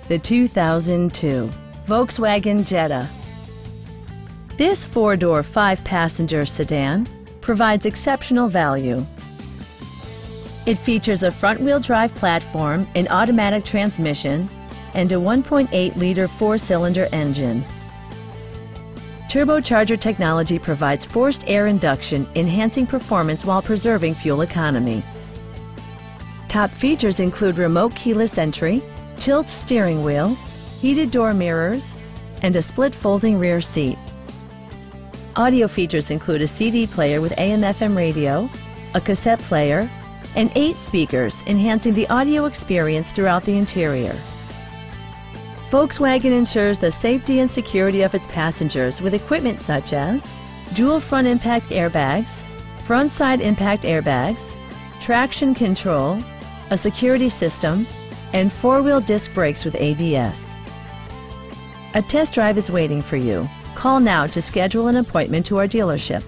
the 2002 Volkswagen Jetta. This four-door, five-passenger sedan provides exceptional value. It features a front-wheel drive platform, an automatic transmission, and a 1.8-liter four-cylinder engine. Turbocharger technology provides forced air induction, enhancing performance while preserving fuel economy. Top features include remote keyless entry, tilt steering wheel, heated door mirrors, and a split folding rear seat. Audio features include a CD player with AM/FM radio, a cassette player, and 8 speakers, enhancing the audio experience throughout the interior. Volkswagen ensures the safety and security of its passengers with equipment such as dual front impact airbags, front side impact airbags, traction control, a security system, and four-wheel disc brakes with ABS. A test drive is waiting for you. Call now to schedule an appointment to our dealership.